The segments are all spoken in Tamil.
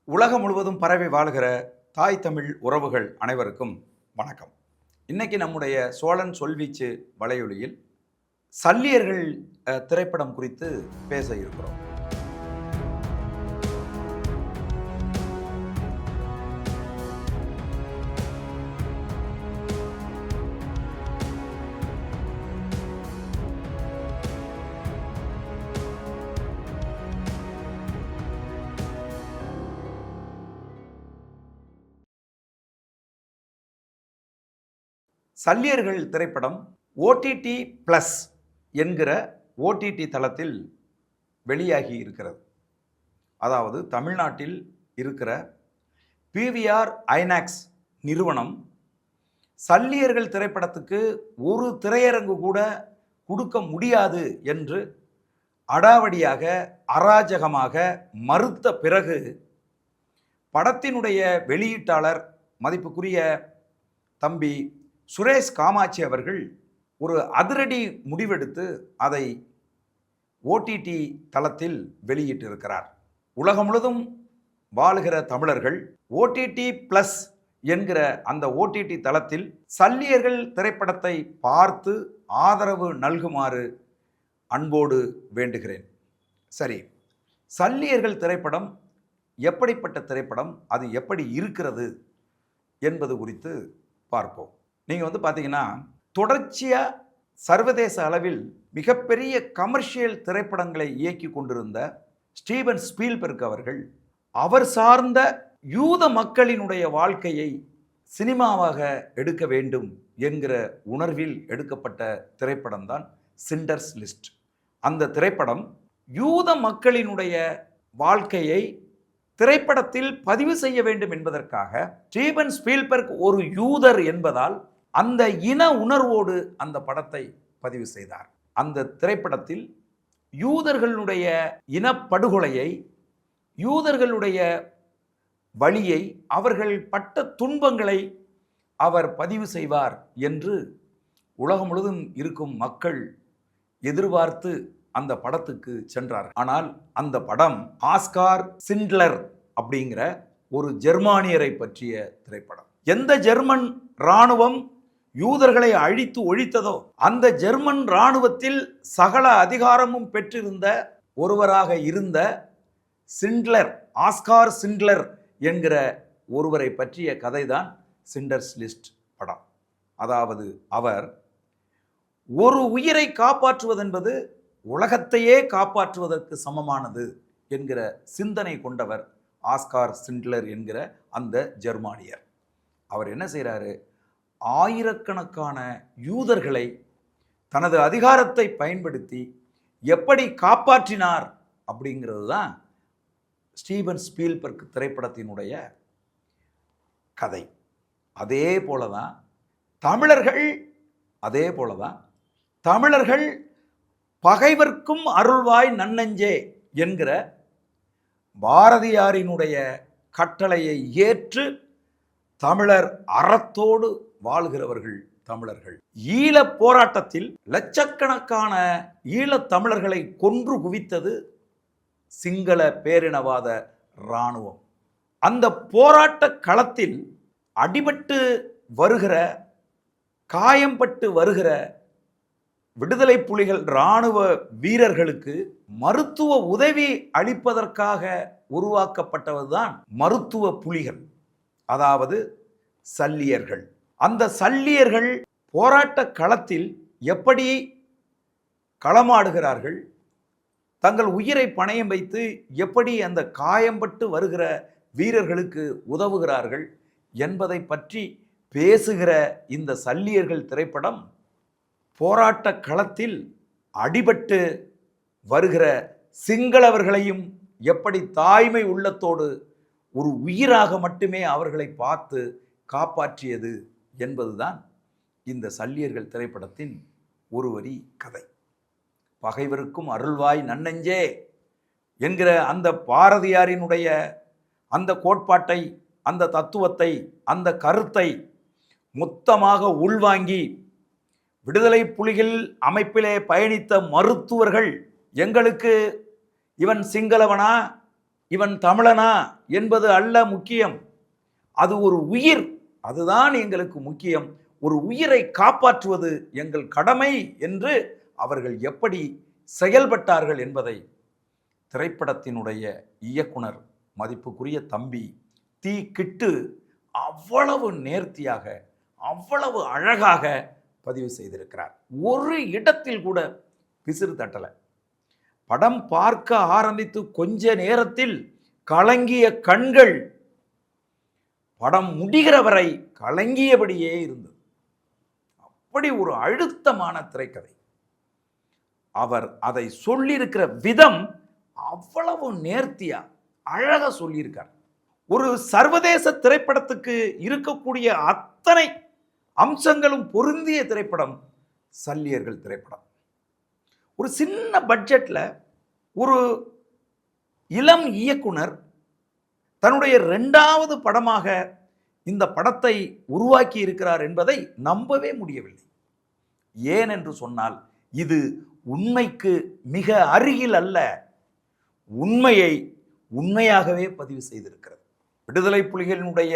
உலகம் முழுவதும் பரவி வாழ்கிற தாய் தமிழ் உறவுகள் அனைவருக்கும் வணக்கம். இன்னைக்கு நம்முடைய சோழன் சொல்வீச்சு வலையொலியில் சல்லியர்கள் திரைப்படம் குறித்து பேச இருக்கிறோம். சல்லியர்கள் திரைப்படம் ஓடிடி பிளஸ் என்கிற ஓடிடி தளத்தில் வெளியாகி இருக்கிறது. அதாவது தமிழ்நாட்டில் இருக்கிற பிவிஆர் ஐநாக்ஸ் நிறுவனம் சல்லியர்கள் திரைப்படத்துக்கு ஒரு திரையரங்கு கூட கொடுக்க முடியாது என்று அடாவடியாக அராஜகமாக மறுத்த பிறகு படத்தினுடைய வெளியீட்டாளர் மதிப்புக்குரிய தம்பி சுரேஷ் காமாட்சி அவர்கள் ஒரு அதிரடி முடிவெடுத்து அதை ஓடிடி தளத்தில் வெளியிட்டிருக்கிறார். உலகம் முழுவதும் வாழுகிற தமிழர்கள் ஓடிடி பிளஸ் என்கிற அந்த ஓடிடி தளத்தில் சல்லியர்கள் திரைப்படத்தை பார்த்து ஆதரவு நல்குமாறு அன்போடு வேண்டுகிறேன். சரி, சல்லியர்கள் திரைப்படம் எப்படிப்பட்ட திரைப்படம், அது எப்படி இருக்கிறது என்பது குறித்து பார்ப்போம். நீங்கள் பார்த்தீங்கன்னா தொடர்ச்சியாக சர்வதேச அளவில் மிகப்பெரிய கமர்ஷியல் திரைப்படங்களை இயக்கி கொண்டிருந்த ஸ்டீவன் ஸ்பீல்பர்க் அவர்கள் அவர் சார்ந்த யூத மக்களினுடைய வாழ்க்கையை சினிமாவாக எடுக்க வேண்டும் என்கிற உணர்வில் எடுக்கப்பட்ட திரைப்படம் தான் சிண்டர்ஸ் லிஸ்ட். அந்த திரைப்படம் யூத மக்களினுடைய வாழ்க்கையை திரைப்படத்தில் பதிவு செய்ய வேண்டும் என்பதற்காக ஸ்டீவன் ஸ்பீல்பர்க் ஒரு யூதர் என்பதால் அந்த இன உணர்வோடு அந்த படத்தை பதிவு செய்தார். அந்த திரைப்படத்தில் யூதர்களுடைய இனப்படுகொலையை, யூதர்களுடைய வழியை, அவர்கள் பட்ட துன்பங்களை அவர் பதிவு செய்வார் என்று உலகம் முழுவதும் இருக்கும் மக்கள் எதிர்பார்த்து அந்த படத்துக்கு சென்றார். ஆனால் அந்த படம் ஆஸ்கார் சிண்ட்லர் அப்படிங்கிற ஒரு ஜெர்மானியரை பற்றிய திரைப்படம். எந்த ஜெர்மன் இராணுவம் யூதர்களை அழித்து ஒழித்ததோ அந்த ஜெர்மன் இராணுவத்தில் சகல அதிகாரமும் பெற்றிருந்த ஒருவராக இருந்த சிண்ட்லர், ஆஸ்கார் சிண்ட்லர் என்கிற ஒருவரை பற்றிய கதைதான் சிண்டர்ஸ் லிஸ்ட் படம். அதாவது அவர் ஒரு உயிரை காப்பாற்றுவதென்பது உலகத்தையே காப்பாற்றுவதற்கு சமமானது என்கிற சிந்தனை கொண்டவர் ஆஸ்கார் சிண்ட்லர் என்கிற அந்த ஜெர்மானியர். அவர் என்ன செய்கிறாரு, ஆயிரக்கணக்கான யூதர்களை தனது அதிகாரத்தை பயன்படுத்தி எப்படி காப்பாற்றினார் அப்படிங்கிறது தான் ஸ்டீவன் ஸ்பீல்பர்க் திரைப்படத்தினுடைய கதை. அதே போலதான் தமிழர்கள் பகைவர்க்கும் அருள்வாய் நன்னெஞ்சே என்கிற பாரதியாரினுடைய கட்டளையை ஏற்று தமிழர் அறத்தோடு வாழ்கிறவர்கள் தமிழர்கள். ஈழ போராட்டத்தில் லட்சக்கணக்கான ஈழத் தமிழர்களை கொன்று குவித்தது சிங்கள பேரினவாத இராணுவம். அந்த போராட்ட களத்தில் அடிபட்டு வருகிற, காயம்பட்டு வருகிற விடுதலை புலிகள் இராணுவ வீரர்களுக்கு மருத்துவ உதவி அளிப்பதற்காக உருவாக்கப்பட்டவர்தான் மருத்துவ புலிகள், அதாவது சல்லியர்கள். அந்த சல்லியர்கள் போராட்ட களத்தில் எப்படி களமாடுகிறார்கள், தங்கள் உயிரை பணயம் வைத்து எப்படி அந்த காயம்பட்டு வருகிற வீரர்களுக்கு உதவுகிறார்கள் என்பதை பற்றி பேசுகிற இந்த சல்லியர்கள் திரைப்படம் போராட்ட களத்தில் அடிபட்டு வருகிற சிங்களவர்களையும் எப்படி தாய்மை உள்ளத்தோடு ஒரு உயிராக மட்டுமே அவர்களை பார்த்து காப்பாற்றியது என்பதுதான் இந்த சல்லியர்கள் திரைப்படத்தின் ஒரு வரி கதை. பகைவருக்கும் அருள்வாய் நன்னெஞ்சே என்கிற அந்த பாரதியாரினுடைய அந்த கோட்பாட்டை, அந்த தத்துவத்தை, அந்த கருத்தை மொத்தமாக உள்வாங்கி விடுதலை புலிகள் அமைப்பிலே பயணித்த மருத்துவர்கள் எங்களுக்கு இவன் சிங்களவனா, இவன் தமிழனா என்பது அல்ல முக்கியம், அது ஒரு உயிர், அதுதான் எங்களுக்கு முக்கியம், ஒரு உயிரை காப்பாற்றுவது எங்கள் கடமை என்று அவர்கள் எப்படி செயல்பட்டார்கள் என்பதை திரைப்படத்தினுடைய இயக்குனர் மதிப்புக்குரிய தம்பி தி கிட்டு அவ்வளவு நேர்த்தியாக அவ்வளவு அழகாக பதிவு செய்திருக்கிறார். ஒரு இடத்தில் கூட பிசிறு தட்டலை. படம் பார்க்க ஆரம்பித்து கொஞ்ச நேரத்தில் கலங்கிய கண்கள் படம் முடிகிற வரை கலங்கியபடியே இருந்தது. அப்படி ஒரு அழுத்தமான திரைக்கதை. அவர் அதை சொல்லியிருக்கிற விதம் அவ்வளவு நேர்த்தியா அழகா சொல்லியிருக்கார். ஒரு சர்வதேச திரைப்படத்துக்கு இருக்கக்கூடிய அத்தனை அம்சங்களும் பொருந்திய திரைப்படம் சல்லியர்கள் திரைப்படம். ஒரு சின்ன பட்ஜெட்ல ஒரு இளம் இயக்குனர் தன்னுடைய 2வது படமாக இந்த படத்தை உருவாக்கி இருக்கிறார் என்பதை நம்பவே முடியவில்லை. ஏன் என்று சொன்னால் இது உண்மைக்கு மிக அருகில் அல்ல, உண்மையை உண்மையாகவே பதிவு செய்திருக்கிறது. விடுதலை புலிகளினுடைய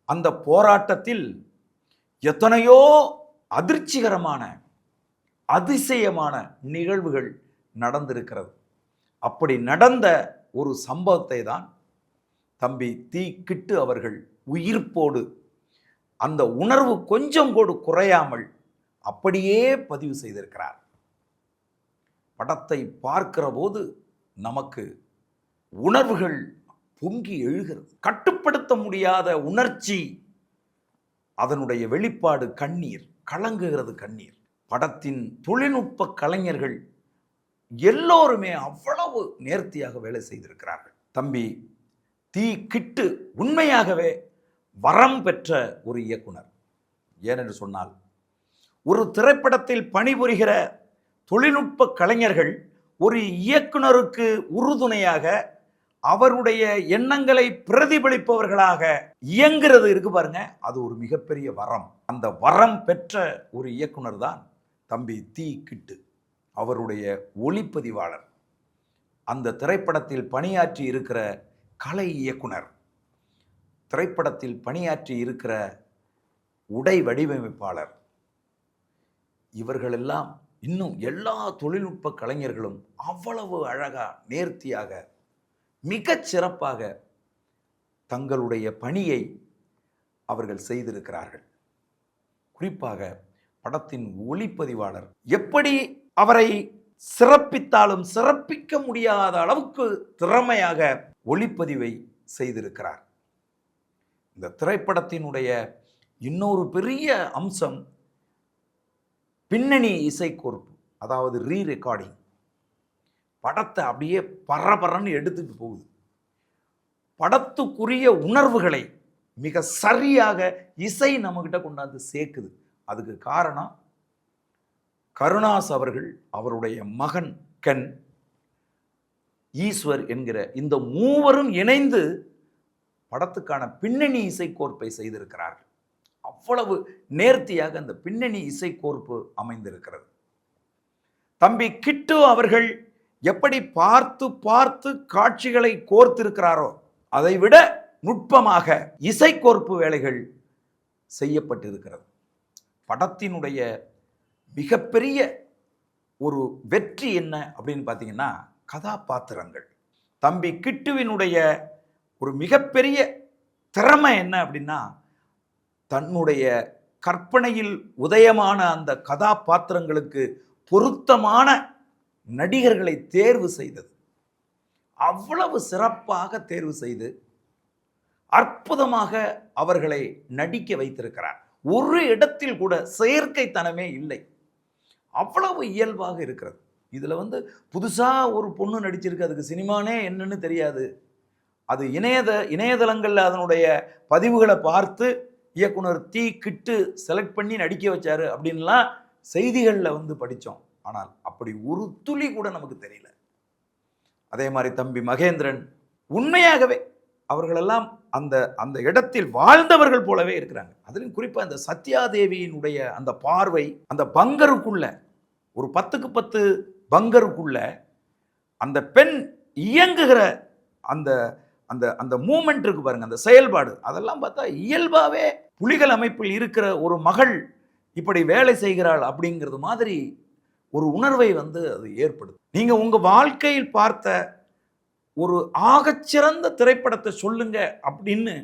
அந்த போராட்டத்தில் எத்தனையோ அதிர்ச்சிகரமான அதிசயமான நிகழ்வுகள் நடந்திருக்கிறது. அப்படி நடந்த ஒரு சம்பவத்தை தான் தம்பி தி கிட்டு அவர்கள் உயிர்ப்போடு, அந்த உணர்வு கொஞ்சம் கூட குறையாமல் அப்படியே பதிவு செய்திருக்கிறார். படத்தை பார்க்கிற போது நமக்கு உணர்வுகள் பொங்கி எழுகிறது. கட்டுப்படுத்த முடியாத உணர்ச்சி, அதனுடைய வெளிப்பாடு கண்ணீர், கலங்குகிறது கண்ணீர். படத்தின் தொழில்நுட்ப கலைஞர்கள் எல்லோருமே அவ்வளவு நேர்த்தியாக வேலை செய்திருக்கிறார்கள். தம்பி தி கிட்டு உண்மையாகவே வரம் பெற்ற ஒரு இயக்குனர். ஏனென்று சொன்னால் ஒரு திரைப்படத்தில் பணிபுரிகிற தொழில்நுட்ப கலைஞர்கள் ஒரு இயக்குனருக்கு உறுதுணையாக, அவருடைய எண்ணங்களை பிரதிபலிப்பவர்களாக இயங்குறது இருக்கு பாருங்க, அது ஒரு மிகப்பெரிய வரம். அந்த வரம் பெற்ற ஒரு இயக்குனர் தான் தம்பி தி கிட்டு. அவருடைய ஒளிப்பதிவாளர், அந்த திரைப்படத்தில் பணியாற்றி இருக்கிற கலை இயக்குனர், திரைப்படத்தில் பணியாற்றி இருக்கிற உடை வடிவமைப்பாளர், இவர்களெல்லாம் இன்னும் எல்லா தொழில்நுட்ப கலைஞர்களும் அவ்வளவு அழகா நேர்த்தியாக மிகச் சிறப்பாக தங்களுடைய பணியை அவர்கள் செய்திருக்கிறார்கள். குறிப்பாக படத்தின் ஒளிப்பதிவாளர் எப்படி அவரை சிறப்பித்தாலும் சிறப்பிக்க முடியாத அளவுக்கு திறமையாக ஒளிப்பதிவை செய்திருக்கிறார். இந்த திரைப்படத்தினுடைய இன்னொரு பெரிய அம்சம் பின்னணி இசைக்கோர்ப்பு, அதாவது ரீ ரெக்கார்டிங். படத்தை அப்படியே பரபரன்னு எடுத்துட்டு போகுது. படத்துக்குரிய உணர்வுகளை மிக சரியாக இசை நம்மகிட்ட கொண்டாந்து சேர்க்குது. அதுக்கு காரணம் கருணாஸ் அவர்கள், அவருடைய மகன் கென், ஈஸ்வர் என்கிற இந்த மூவரும் இணைந்து படத்துக்கான பின்னணி இசைக்கோர்ப்பை செய்திருக்கிறார்கள். அவ்வளவு நேர்த்தியாக அந்த பின்னணி இசைக்கோர்ப்பு அமைந்திருக்கிறது. தம்பி கிட்டு அவர்கள் எப்படி பார்த்து பார்த்து காட்சிகளை கோர்த்திருக்கிறாரோ அதை விட நுட்பமாக இசைக்கோர்ப்பு வேலைகள் செய்யப்பட்டிருக்கிறது. படத்தினுடைய மிகப்பெரிய ஒரு வெற்றி என்ன அப்படின்னு பார்த்தீங்கன்னா கதாபாத்திரங்கள். தம்பி கிட்டுவினுடைய ஒரு மிகப்பெரிய திறமை என்ன அப்படின்னா, தன்னுடைய கற்பனையில் உதயமான அந்த கதாபாத்திரங்களுக்கு பொருத்தமான நடிகர்களை தேர்வு செய்தது. அவ்வளவு சிறப்பாக தேர்வு செய்து அற்புதமாக அவர்களை நடிக்க வைத்திருக்கிறார். ஒரு இடத்தில் கூட செயற்கைத்தனமே இல்லை, அவ்வளவு இயல்பாக இருக்கிறது. இதில் புதுசா ஒரு பொண்ணு நடிச்சிருக்கு, அதுக்கு சினிமானே என்னன்னு தெரியாது, அது இணையதளங்களில் அதனுடைய பதிவுகளை பார்த்து இயக்குனர் தி கிட்டு செலக்ட் பண்ணி நடிக்க வச்சாரு அப்படின்லாம் செய்திகளில் படித்தோம். ஆனால் அப்படி ஒரு துளி கூட நமக்கு தெரியல. அதே மாதிரி தம்பி மகேந்திரன், உண்மையாகவே அவர்களெல்லாம் அந்த அந்த இடத்தில் வாழ்ந்தவர்கள் போலவே இருக்கிறாங்க. அதிலும் குறிப்பாக அந்த சத்யாதேவியினுடைய அந்த பார்வை, அந்த பங்கருக்குள்ள, ஒரு 10க்கு 10 பங்கருக்குள்ள அந்த பெண் இயங்குகிற அந்த அந்த அந்த மூமெண்ட் இருக்கு பாருங்க, அந்த செயல்பாடு, அதெல்லாம் பார்த்தா இயல்பாகவே புலிகள் அமைப்பில் இருக்கிற ஒரு மகள் இப்படி வேலை செய்கிறாள் அப்படிங்கிறது மாதிரி ஒரு உணர்வை அது ஏற்படுது. நீங்க உங்க வாழ்க்கையில் பார்த்த ஒரு ஆகச்சிறந்த திரைப்படத்தை சொல்லுங்க அப்படின்னு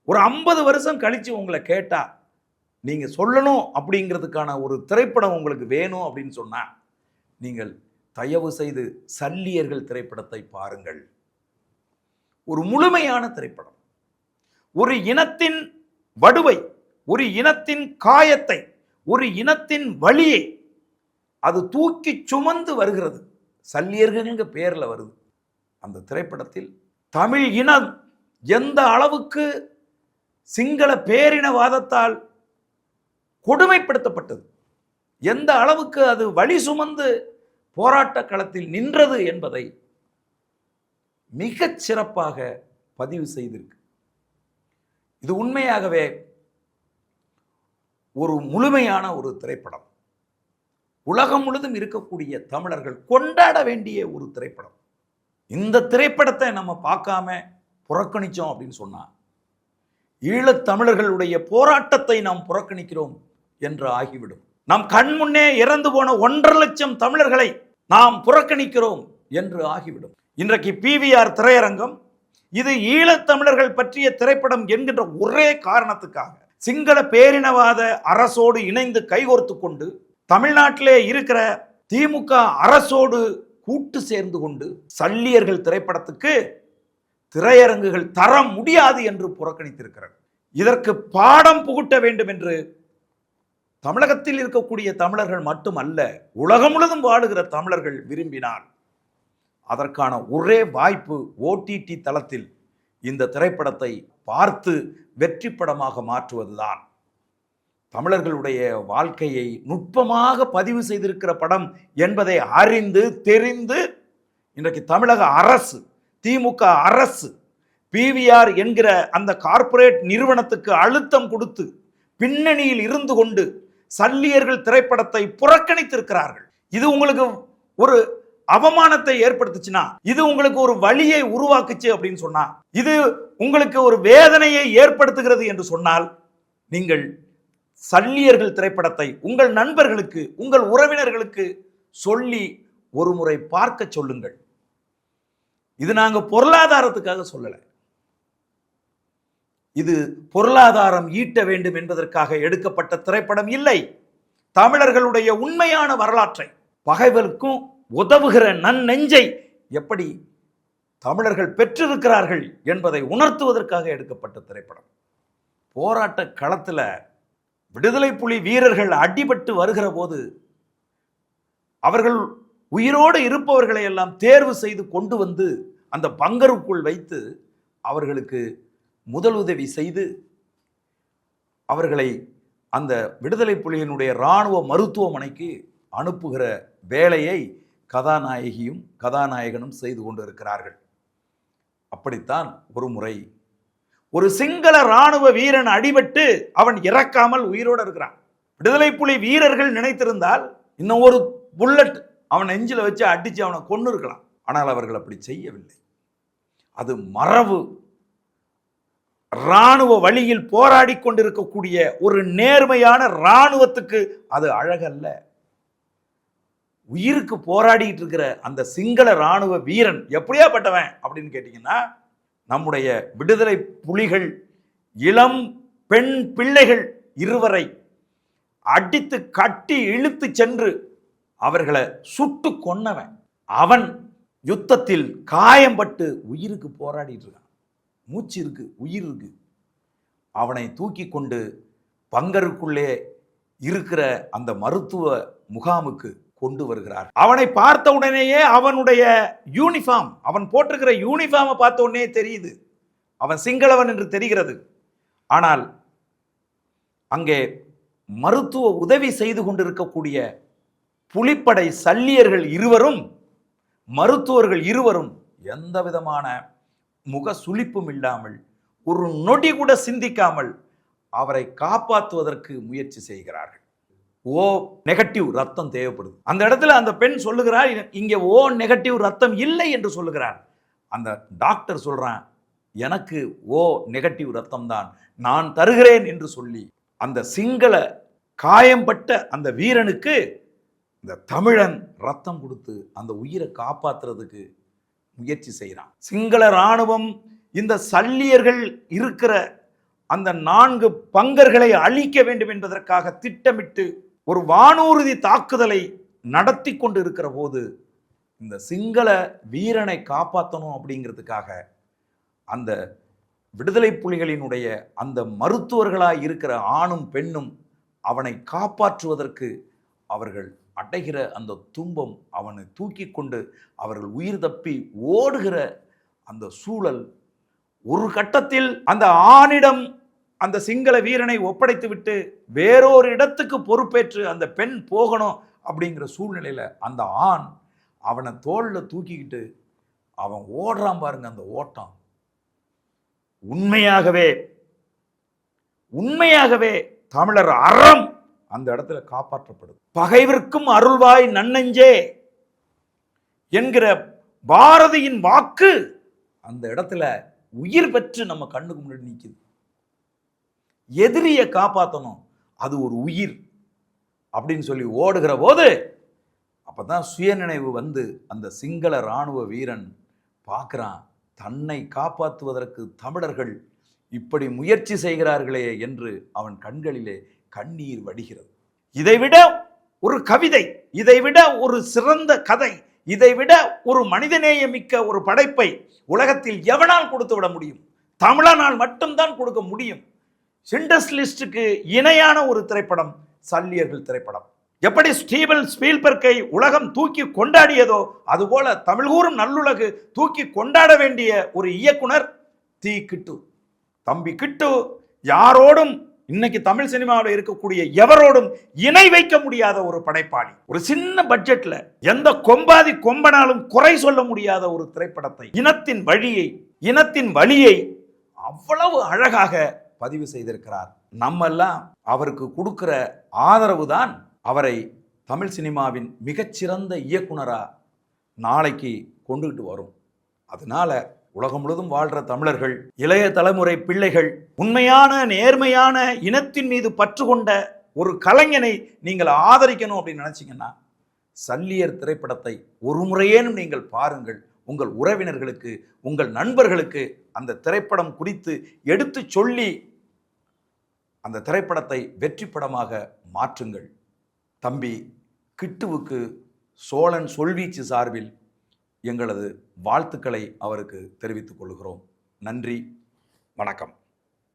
ஒரு 50 வருஷம் கழிச்சு உங்களை கேட்டா நீங்க சொல்லணும் அப்படிங்கிறதுக்கான ஒரு திரைப்படம் உங்களுக்கு வேணும் அப்படின்னு சொன்னா நீங்கள் தயவு செய்து சல்லியர்கள் திரைப்படத்தை பாருங்கள். ஒரு முழுமையான திரைப்படம், ஒரு இனத்தின் வடுவை, ஒரு இனத்தின் காயத்தை, ஒரு இனத்தின் வலியை அது தூக்கி சுமந்து வருகிறது. சல்லியர்கள் பேர்ல வருது. அந்த திரைப்படத்தில் தமிழ் இனம் எந்த அளவுக்கு சிங்கள பேரினவாதத்தால் கொடுமைப்படுத்தப்பட்டது, எந்த அளவுக்கு அது வழி சுமந்து போராட்ட களத்தில் நின்றது என்பதை மிகச் சிறப்பாக பதிவு செய்திருக்கு. இது உண்மையாகவே ஒரு முழுமையான ஒரு திரைப்படம். உலகம் முழுதும் இருக்கக்கூடிய தமிழர்கள் கொண்டாட வேண்டிய ஒரு திரைப்படம். இந்த திரைப்படத்தை நம்ம பார்க்காம புறக்கணிச்சோம் அப்படின்னு சொன்னா ஈழத் தமிழர்களுடைய போராட்டத்தை நாம் புறக்கணிக்கிறோம் என்று ஆகிவிடும். நம் கண் முன்னே இறந்து போன 1.5 லட்சம் தமிழர்களை நாம் புறக்கணிக்கிறோம் என்று ஆகிவிடும். இன்றைக்கு PVR திரையரங்கம் இது ஈழத் தமிழர்கள் பற்றிய திரைப்படம் என்கின்ற ஒரே காரணத்துக்காக சிங்கள பேரினவாத அரசோடு இணைந்து கைகோர்த்து கொண்டு தமிழ்நாட்டிலே இருக்கிற திமுக அரசோடு கூட்டு சேர்ந்து கொண்டு சல்லியர்கள் திரைப்படத்துக்கு திரையரங்குகள் தர முடியாது என்று புறக்கணித்திருக்கிறது. இதற்கு பாடம் புகுட்ட வேண்டும் என்று தமிழகத்தில் இருக்கக்கூடிய தமிழர்கள் மட்டுமல்ல, உலகம் முழுவதும் வாழுகிற தமிழர்கள் விரும்பினால் அதற்கான ஒரே வாய்ப்பு OTT தளத்தில் இந்த திரைப்படத்தை பார்த்து வெற்றி படமாக மாற்றுவதுதான். தமிழர்களுடைய வாழ்க்கையை நுட்பமாக பதிவு செய்திருக்கிற படம் என்பதை அறிந்து தெரிந்து இன்றைக்கு தமிழக அரசு, திமுக அரசு PVR என்கிற அந்த கார்ப்பரேட் நிறுவனத்துக்கு அழுத்தம் கொடுத்து பின்னணியில் இருந்து கொண்டு சல்லியர்கள் திரைப்படத்தை புறக்கணித்திருக்கிறார்கள். இது உங்களுக்கு ஒரு அவமானத்தை ஏற்படுத்துச்சுன்னா, இது உங்களுக்கு ஒரு வலியை உருவாக்குச்சு அப்படின்னு சொன்னா, இது உங்களுக்கு ஒரு வேதனையை ஏற்படுத்துகிறது என்று சொன்னால் நீங்கள் சல்லியர்கள் திரைப்படத்தை உங்கள் நண்பர்களுக்கு, உங்கள் உறவினர்களுக்கு சொல்லி ஒரு முறை பார்க்க சொல்லுங்கள். இது நாங்க பொருளாதாரத்துக்காக சொல்லல. இது பொருளாதாரம் ஈட்ட வேண்டும் என்பதற்காக எடுக்கப்பட்ட திரைப்படம் இல்லை. தமிழர்களுடைய உண்மையான வரலாற்றை, பகைவருக்கும் உதவுகிற நன்னெஞ்சை எப்படி தமிழர்கள் பெற்றிருக்கிறார்கள் என்பதை உணர்த்துவதற்காக எடுக்கப்பட்ட திரைப்படம். போராட்ட களத்தில் விடுதலை புலி வீரர்கள் அடிபட்டு வருகிற போது அவர்கள் உயிரோடு இருப்பவர்களை எல்லாம் தேர்வு செய்து கொண்டு வந்து அந்த பங்கருக்குள் வைத்து அவர்களுக்கு முதலுதவி செய்து அவர்களை அந்த விடுதலை புலியினுடைய இராணுவ மருத்துவமனைக்கு அனுப்புகிற வேலையை கதாநாயகியும் கதாநாயகனும் செய்து கொண்டு இருக்கிறார்கள். அப்படித்தான் ஒரு முறை ஒரு சிங்கள இராணுவ வீரன் அடிபட்டு அவன் இறக்காமல் உயிரோடு இருக்கிறான். விடுதலை புலி வீரர்கள் நினைத்திருந்தால் இன்னும் ஒரு புல்லட் அவன் நெஞ்சில வச்சு அடிச்சு அவனை கொன்னு இருக்கலாம். ஆனால் அவர்கள் அப்படி செய்யவில்லை. அது மரபு. இராணுவ வழியில் போராடி கொண்டிருக்கக்கூடிய ஒரு நேர்மையான இராணுவத்துக்கு அது அழகல்ல. உயிருக்கு போராடிட்டு இருக்கிற அந்த சிங்கள இராணுவ வீரன் எப்படியாப்பட்டவன் அப்படின்னு கேட்டீங்கன்னா, நம்முடைய விடுதலை புலிகள் இளம் பெண் பிள்ளைகள் இருவரை அடித்து கட்டி இழுத்து சென்று அவர்களை சுட்டு கொன்னவன். அவன் யுத்தத்தில் காயம்பட்டு உயிருக்கு போராடிட்டு இருக்கான். மூச்சு இருக்கு, உயிர் இருக்கு. அவனை தூக்கி கொண்டு பங்கருக்குள்ளே இருக்கிற அந்த மருத்துவ முகாமுக்கு கொண்டு வருகிறார். அவனை பார்த்த உடனேயே அவனுடைய யூனிஃபார்ம், அவன் போட்டிருக்கிற யூனிஃபார்மை பார்த்த உடனே தெரியுது அவன் சிங்களவன் என்று தெரிகிறது. ஆனால் அங்கே மருத்துவ உதவி செய்து கொண்டிருக்கக்கூடிய புலிப்படை சல்லியர்கள் இருவரும், மருத்துவர்கள் இருவரும் எந்த விதமான முக சுளிப்பும் இல்லாமல், ஒரு நொடி கூட சிந்திக்காமல் அவரை காப்பாற்றுவதற்கு முயற்சி செய்கிறார்கள். ஓ நெகட்டிவ் ரத்தம் தேவைப்படுது. அந்த இடத்துல அந்த பெண் சொல்லுகிறார், இங்கே ஓ நெகட்டிவ் ரத்தம் இல்லை என்று சொல்லுகிறார். அந்த டாக்டர் சொல்றான், எனக்கு ஓ நெகட்டிவ் ரத்தம் தான், நான் தருகிறேன் என்று சொல்லி அந்த சிங்கள காயம்பட்ட அந்த வீரனுக்கு இந்த தமிழன் ரத்தம் கொடுத்து அந்த உயிரை காப்பாற்றுறதுக்கு முயற்சி செய்கிறான். சிங்கள இராணுவம் இந்த சல்லியர்கள் இருக்கிற அந்த 4 பங்கர்களை அழிக்க வேண்டும் என்பதற்காக திட்டமிட்டு ஒரு வானூர்தி தாக்குதலை நடத்தி கொண்டு இருக்கிற போது இந்த சிங்கள வீரனை காப்பாற்றணும் அப்படிங்கிறதுக்காக அந்த விடுதலை புலிகளினுடைய அந்த மருத்துவர்களாய் இருக்கிற ஆணும் பெண்ணும் அவனை காப்பாற்றுவதற்கு அவர்கள் அடைகிற அந்த துன்பம், அவனை தூக்கி கொண்டு அவர்கள் உயிர் தப்பி ஓடுகிற அந்த சூழல், ஒரு கட்டத்தில் அந்த ஆணிடம் அந்த சிங்கள வீரனை ஒப்படைத்து விட்டு வேறொரு இடத்துக்கு பொறுப்பேற்று அந்த பெண் போகணும் அப்படிங்கிற சூழ்நிலையில அந்த ஆண் அவனை தோல்ல தூக்கிக்கிட்டு அவன் ஓடுறான் பாருங்க. அந்த ஓட்டம் உண்மையாகவே தமிழர் அறம் அந்த இடத்துல காப்பாற்றப்படுது. பகைவிற்கும் அருள்வாய் நன்னெஞ்சே என்கிற பாரதியின் வாக்கு அந்த இடத்துல உயிர் பெற்று நம்ம கண்ணுக்கு முன்னாடி நிற்குது. எதிரியை காப்பாற்றணும், அது ஒரு உயிர் அப்படின்னு சொல்லி ஓடுகிற போது அப்பதான் சுயநினைவு வந்து அந்த சிங்கள இராணுவ வீரன் பார்க்கிறான், தன்னை காப்பாற்றுவதற்கு தமிழர்கள் இப்படி முயற்சி செய்கிறார்களே என்று அவன் கண்களிலே கண்ணீர் வடிகிறது. இதைவிட ஒரு கவிதை, இதைவிட ஒரு சிறந்த கதை, இதைவிட ஒரு மனிதநேயமிக்க ஒரு படைப்பை உலகத்தில் எவனால் கொடுத்து விட முடியும்? தமிழனால் மட்டும்தான் கொடுக்க முடியும். ஷிண்டர்ஸ் லிஸ்டுக்கு இணையான ஒரு திரைப்படம் சல்லியர்கள் திரைப்படம். எப்படி ஸ்டீவன் ஸ்பீல்பர்க்கை உலகம் தூக்கி கொண்டாடியதோ அதுபோல தமிழ் கூறும் நல்லுலகு தூக்கி கொண்டாட வேண்டிய ஒரு இயக்குனர் தி கிட்டு. தம்பி கிட்டு யாரோடும், இன்னைக்கு தமிழ் சினிமாவில் இருக்கக்கூடிய எவரோடும் இணை வைக்க முடியாத ஒரு படைப்பாளி. ஒரு சின்ன பட்ஜெட்ல எந்த கொம்பாதி கொம்பனாலும் குறை சொல்ல முடியாத ஒரு திரைப்படத்தை, இனத்தின் வழியை அவ்வளவு அழகாக பதிவு செய்திருக்கிறார். நம்ம எல்லாம் அவருக்கு கொடுக்கிற ஆதரவு தான் அவரை தமிழ் சினிமாவின் மிகச்சிறந்த இயக்குனரா நாளைக்கு கொண்டுகிட்டு வரும். அதனால உலகம் முழுவதும் வாழ்ற தமிழர்கள், இளைய தலைமுறை பிள்ளைகள், உண்மையான நேர்மையான இனத்தின் மீது பற்று கொண்ட ஒரு கலைஞனை நீங்கள் ஆதரிக்கணும் அப்படின்னு நினைச்சீங்கன்னா சல்லியர் திரைப்படத்தை ஒரு முறையேனும் நீங்கள் பாருங்கள். உங்கள் உறவினர்களுக்கு, உங்கள் நண்பர்களுக்கு அந்த திரைப்படம் குறித்து எடுத்து சொல்லி அந்த திரைப்படத்தை வெற்றி படமாக மாற்றுங்கள். தம்பி கிட்டுவுக்கு சோழன் சொல்வீச்சு சார்பில் எங்களது வாழ்த்துக்களை அவருக்கு தெரிவித்துக் கொள்கிறோம். நன்றி, வணக்கம்.